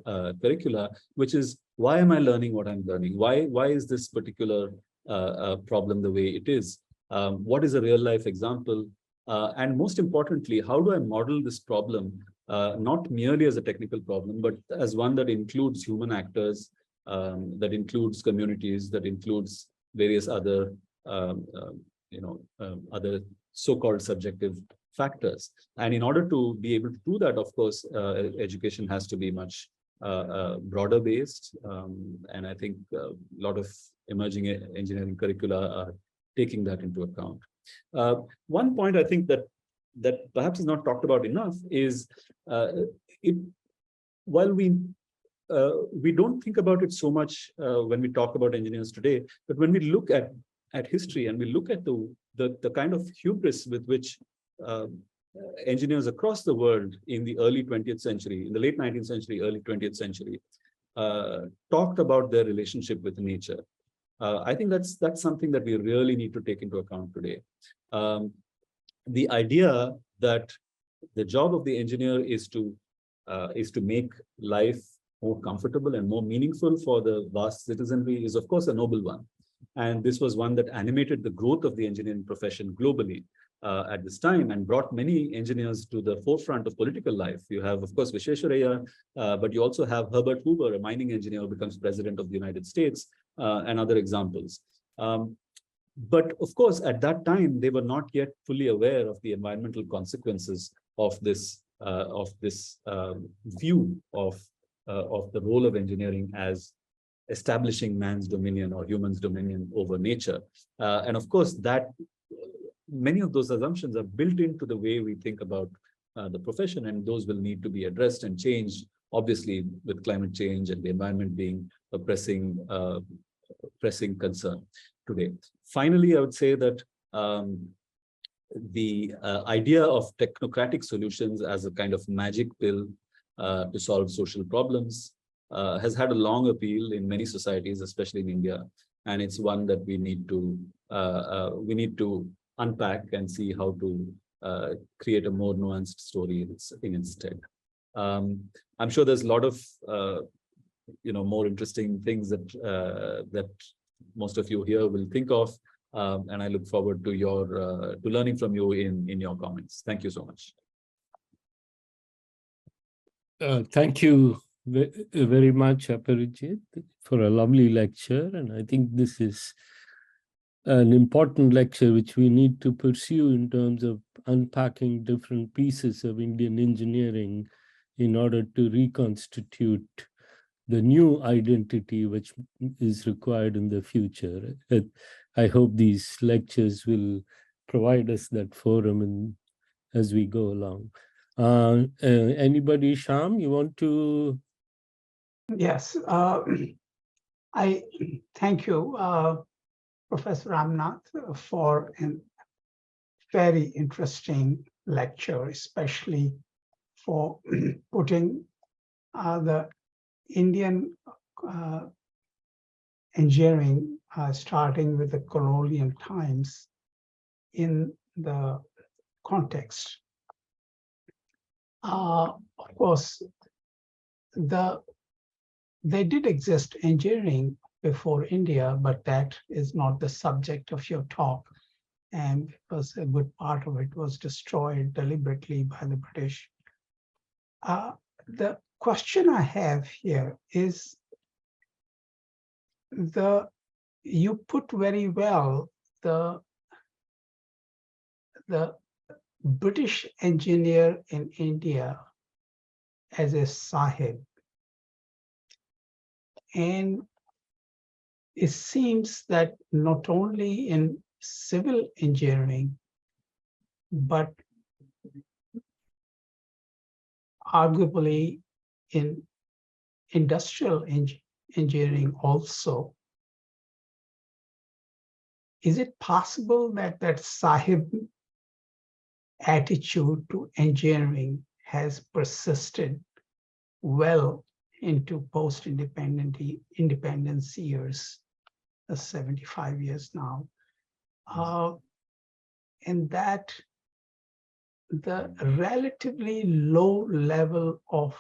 curricula, which is, why am I learning what I'm learning? Why is this particular problem the way it is? What is a real life example? And most importantly, how do I model this problem, not merely as a technical problem, but as one that includes human actors, that includes communities, that includes various other, other so-called subjective factors. And in order to be able to do that, of course, education has to be much broader based. And I think a lot of emerging engineering curricula are taking that into account. One point I think that perhaps is not talked about enough is, while we don't think about it so much when we talk about engineers today, but when we look at history and we look at the kind of hubris with which engineers across the world in the early 20th century, in the late 19th century, early 20th century, talked about their relationship with nature. I think that's something that we really need to take into account today. The idea that the job of the engineer is to make life more comfortable and more meaningful for the vast citizenry is, of course, a noble one. And this was one that animated the growth of the engineering profession globally at this time, and brought many engineers to the forefront of political life. You have, of course, Vishwesvaraya, but you also have Herbert Hoover, a mining engineer who becomes president of the United States, and other examples. But of course, at that time, they were not yet fully aware of the environmental consequences of this view of the role of engineering as establishing man's dominion or human's dominion over nature. And of course, that many of those assumptions are built into the way we think about the profession, and those will need to be addressed and changed, obviously, with climate change and the environment being a pressing concern today. Finally, I would say that the idea of technocratic solutions as a kind of magic pill to solve social problems has had a long appeal in many societies, especially in India, and it's one that we need to unpack and see how to create a more nuanced story in instead. I'm sure there's a lot of more interesting things that most of you here will think of, and I look forward to to learning from you in your comments. Thank you so much. Thank you very much, Aparajith, for a lovely lecture. And I think this is an important lecture which we need to pursue in terms of unpacking different pieces of Indian engineering in order to reconstitute the new identity which is required in the future. I hope these lectures will provide us that forum as we go along. Anybody, Shyam, you want to? Yes, I thank you, Professor Ramnath, for a very interesting lecture, especially for putting the Indian engineering, starting with the colonial times, in the context. Of course, they did exist engineering before India, but that is not the subject of your talk. And because a good part of it was destroyed deliberately by the British. The question I have here is you put very well the British engineer in India as a Sahib. And it seems that not only in civil engineering, but arguably in industrial engineering also, is it possible that that Sahib attitude to engineering has persisted well into post-independence years, 75 years now, and that the relatively low level of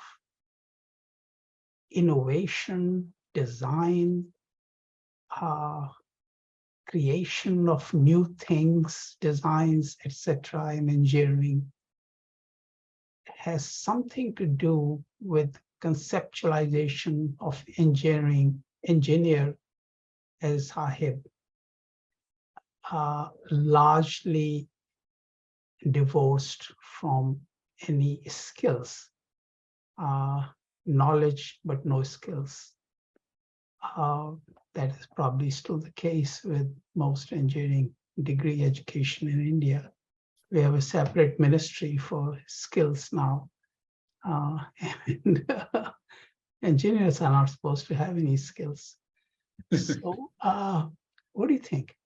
innovation, design, creation of new things, designs, etc. in engineering has something to do with conceptualization of engineer as Sahib, largely divorced from any skills, knowledge, but no skills. That is probably still the case with most engineering degree education in India. We have a separate ministry for skills now. And engineers are not supposed to have any skills. So what do you think?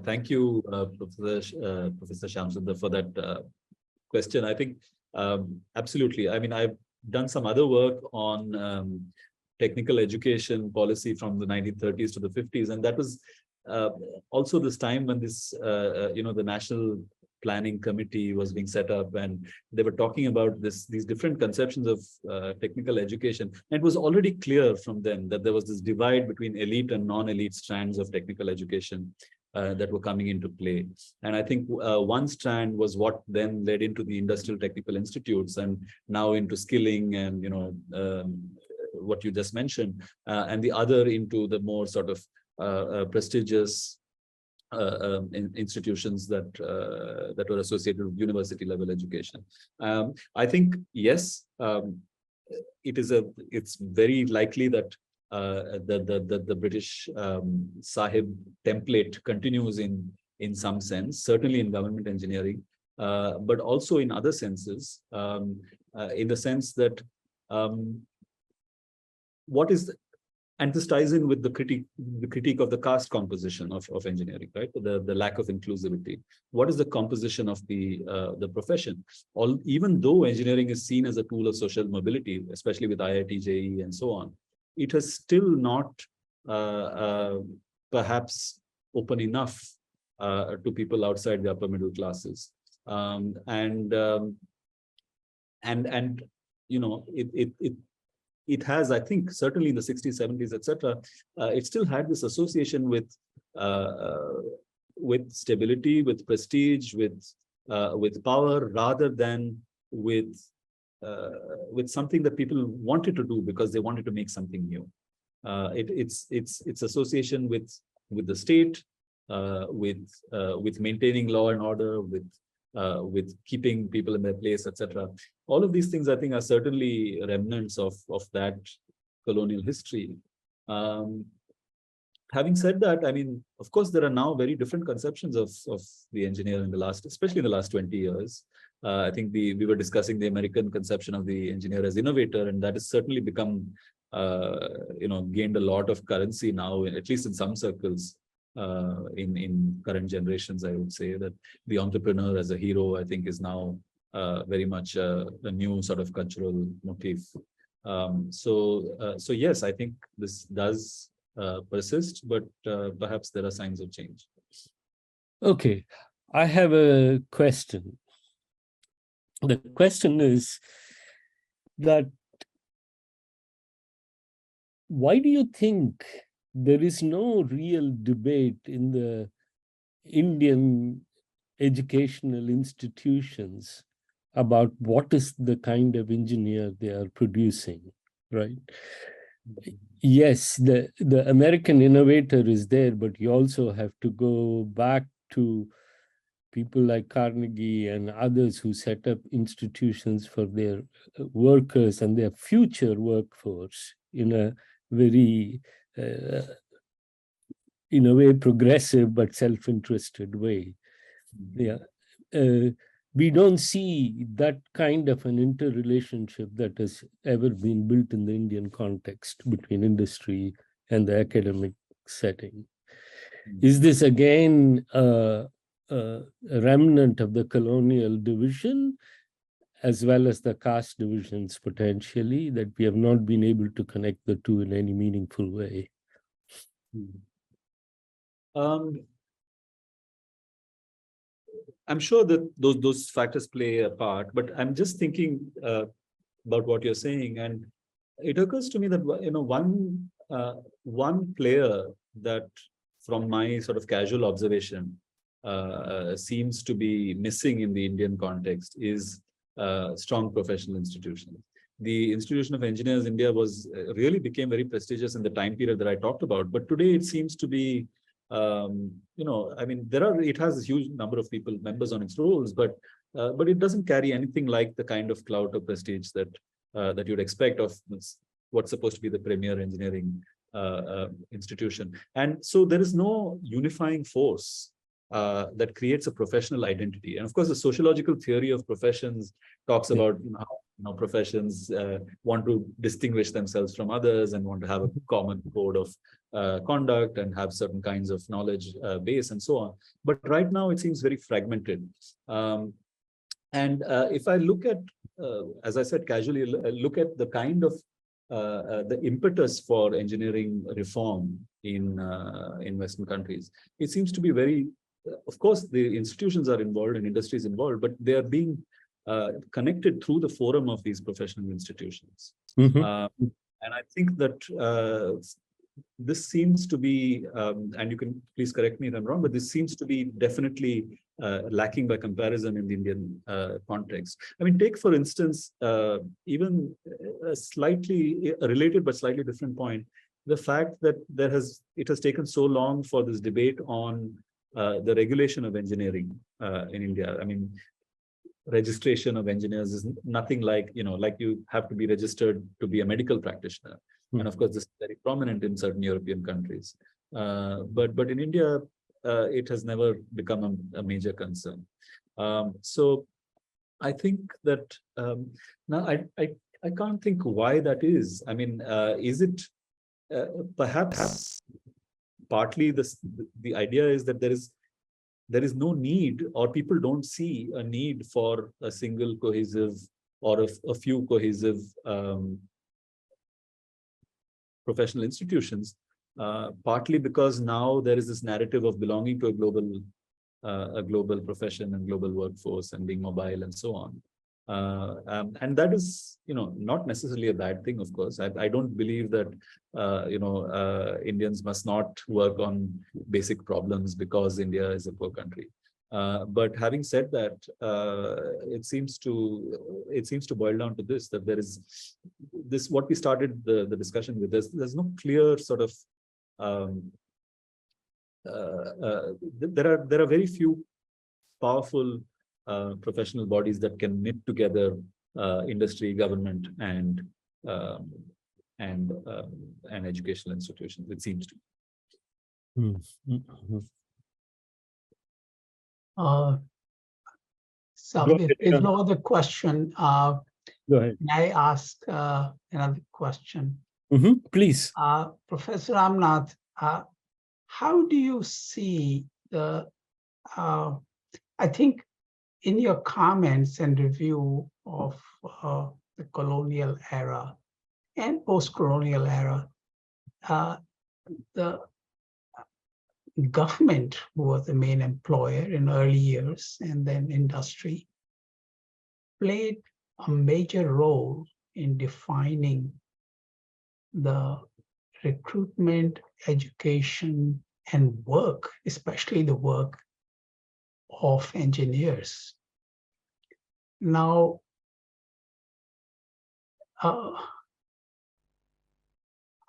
Thank you, Professor Shyamsundar, for that question. I think absolutely. I mean, I've done some other work on technical education policy from the 1930s to the 50s, and that was also this time when this, the National Planning Committee was being set up, and they were talking about these different conceptions of technical education. And it was already clear from then that there was this divide between elite and non-elite strands of technical education that were coming into play. And I think one strand was what then led into the industrial technical institutes, and now into skilling and what you just mentioned, and the other into the more sort of prestigious institutions that were associated with university level education. I think yes, it's very likely that the British Sahib template continues in some sense, certainly in government engineering, but also in other senses, in the sense that And this ties in with the critique of the caste composition of engineering, right? The lack of inclusivity. What is the composition of the profession? Even though engineering is seen as a tool of social mobility, especially with IIT, JEE, and so on, it has still not perhaps open enough to people outside the upper middle classes. And you know, it has, I think, certainly in the 60s, 70s, etc., it still had this association with stability, with prestige, with power, rather than with something that people wanted to do because they wanted to make something new. Its association with the state, with maintaining law and order, with keeping people in their place, etc. All of these things, I think, are certainly remnants of that colonial history. Having said that, I mean, of course, there are now very different conceptions of the engineer in the last, especially in the last 20 years. I think we were discussing the American conception of the engineer as innovator, and that has certainly become, gained a lot of currency now, at least in some circles. In current generations, I would say that the entrepreneur as a hero, I think, is now very much a new sort of cultural motif. So yes, I think this does persist, but perhaps there are signs of change. Okay, I have a question. The question is that why do you think there is no real debate in the Indian educational institutions about what is the kind of engineer they are producing, right? Yes, the American innovator is there, but you also have to go back to people like Carnegie and others who set up institutions for their workers and their future workforce in a very, in a way, progressive but self-interested way. Yeah. We don't see that kind of an interrelationship that has ever been built in the Indian context between industry and the academic setting. Is this again a remnant of the colonial division, as well as the caste divisions potentially, that we have not been able to connect the two in any meaningful way? I'm sure that those factors play a part, but I'm just thinking about what you're saying, and it occurs to me that one player that, from my sort of casual observation, seems to be missing in the Indian context is strong professional institutions. The Institution of Engineers India really became very prestigious in the time period that I talked about, but today it seems to be, I mean, it has a huge number of members on its rolls, but it doesn't carry anything like the kind of clout or prestige that you'd expect of what's supposed to be the premier engineering institution. And so there is no unifying force that creates a professional identity. And of course, the sociological theory of professions talks about how professions want to distinguish themselves from others and want to have a common code of conduct and have certain kinds of knowledge base and so on. But right now, it seems very fragmented. If I look at, as I said casually, look at the kind of the impetus for engineering reform in Western countries, it seems to be very, of course, the institutions are involved and industries involved, but they are being connected through the forum of these professional institutions. And I think that this seems to be, and you can please correct me if I'm wrong, but this seems to be definitely lacking by comparison in the Indian context. I mean, take for instance, even a slightly related but slightly different point, the fact that it has taken so long for this debate on the regulation of engineering in India. I mean, registration of engineers is nothing like, like you have to be registered to be a medical practitioner. And of course, this is very prominent in certain European countries. But in India, it has never become a major concern. So I think that now I can't think why that is. I mean, is it Perhaps partly the idea is that there is no need, or people don't see a need for a single cohesive or a few cohesive professional institutions, partly because now there is this narrative of belonging to a global profession and global workforce and being mobile and so on. And that is, not necessarily a bad thing, of course. I don't believe that, Indians must not work on basic problems because India is a poor country. But having said that, it seems to boil down to this, that there is this, what we started the discussion with, there's no clear sort of, there are very few powerful professional bodies that can knit together industry, government, and educational institutions, it seems to. So if there's no other question, Go ahead. may I ask another question? Please. Professor Ramnath, how do you see the, I think in your comments and review of the colonial era and post-colonial era, the government, who was the main employer in early years, and then industry, played a major role in defining the recruitment, education, and work, especially the work of engineers. Now,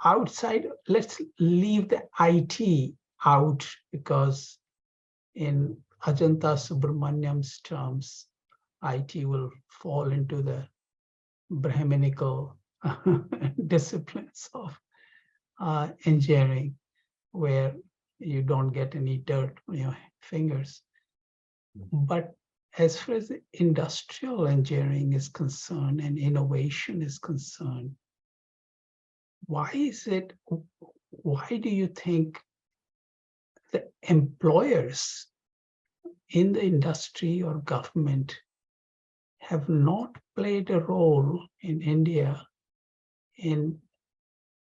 outside, let's leave the IT out, because in Ajanta Subramaniam's terms, IT will fall into the Brahminical disciplines of engineering, where you don't get any dirt on your fingers. But as far as the industrial engineering is concerned and innovation is concerned, why do you think the employers in the industry or government have not played a role in India in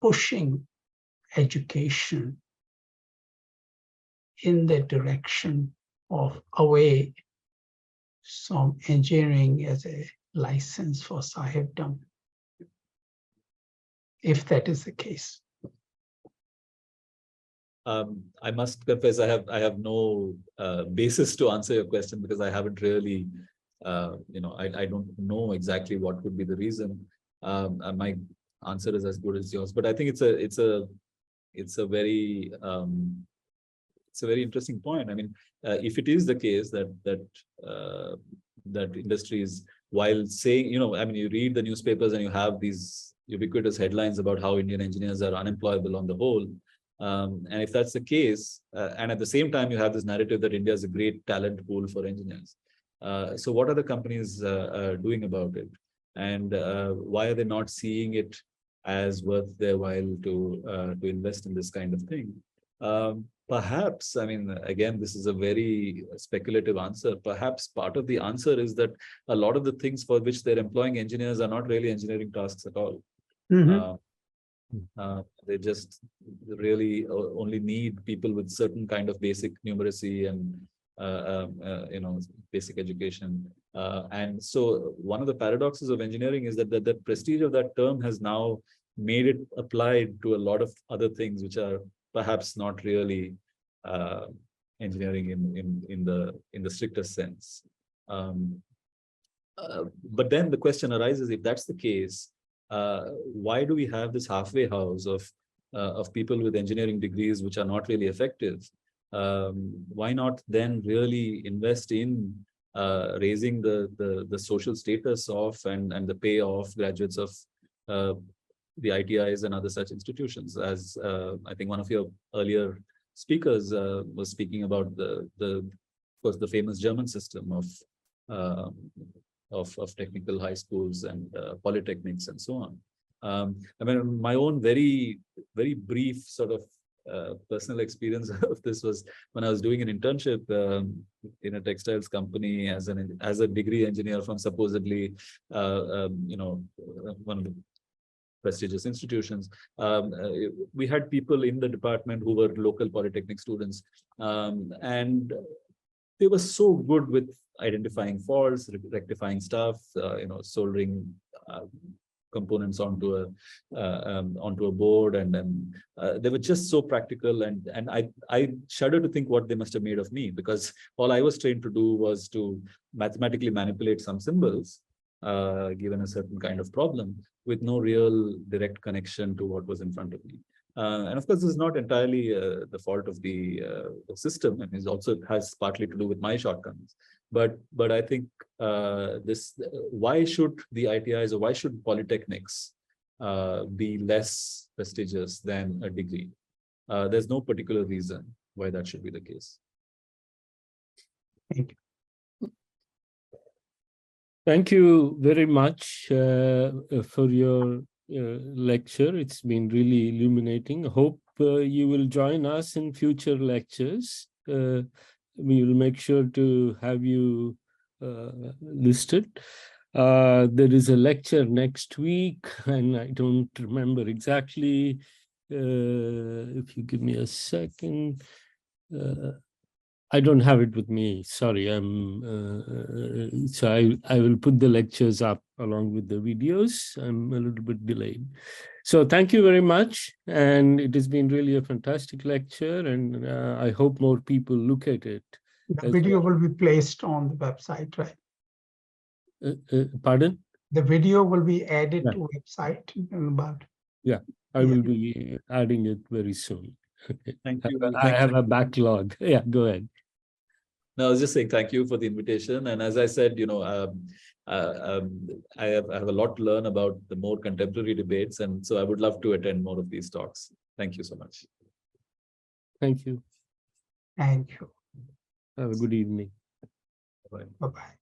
pushing education in the direction of away from engineering as a license for sahibdom, if that is the case? I must confess, I have no basis to answer your question, because I haven't really, I don't know exactly what would be the reason. My answer is as good as yours, but I think it's a very interesting point. I mean, if it is the case that industries, while saying, I mean, you read the newspapers and you have these ubiquitous headlines about how Indian engineers are unemployable on the whole. And if that's the case, and at the same time, you have this narrative that India is a great talent pool for engineers. So what are the companies doing about it? And why are they not seeing it as worth their while to invest in this kind of thing? Perhaps, I mean, again, this is a very speculative answer. Perhaps part of the answer is that a lot of the things for which they're employing engineers are not really engineering tasks at all. They just really only need people with certain kind of basic numeracy and basic education. And so one of the paradoxes of engineering is that the prestige of that term has now made it applied to a lot of other things which are perhaps not really engineering in the strictest sense. But then the question arises, if that's the case, why do we have this halfway house of people with engineering degrees which are not really effective? Why not then really invest in raising the social status of and the pay of graduates of the ITIs and other such institutions? As I think one of your earlier speakers was speaking about of course, the famous German system of technical high schools and polytechnics and so on. I mean, my own very brief sort of personal experience of this was when I was doing an internship in a textiles company as a degree engineer from supposedly one of the prestigious institutions. We had people in the department who were local polytechnic students, and they were so good with identifying faults, rectifying stuff, soldering components onto a board, and then they were just so practical, and I shudder to think what they must have made of me, because all I was trained to do was to mathematically manipulate some symbols given a certain kind of problem, with no real direct connection to what was in front of me. And of course, this is not entirely the fault of the system, and it also has partly to do with my shortcomings. But I think why should the ITIs, or why should polytechnics be less prestigious than a degree? There's no particular reason why that should be the case. Thank you. Thank you very much for your lecture. It's been really illuminating. Hope you will join us in future lectures. We will make sure to have you listed. There is a lecture next week, and I don't remember exactly. If you give me a second. I don't have it with me. Sorry, so I will put the lectures up along with the videos. I'm a little bit delayed. So thank you very much. And it has been really a fantastic lecture, and I hope more people look at it. The video will be placed on the website, right? Pardon? The video will be added to website in about. Yeah, I will be adding it very soon. Okay. Thank you. I have a backlog. Yeah, go ahead. No, I was just saying thank you for the invitation. And as I said, I have a lot to learn about the more contemporary debates. And so I would love to attend more of these talks. Thank you so much. Thank you. Thank you. Have a good evening. Bye. Bye-bye.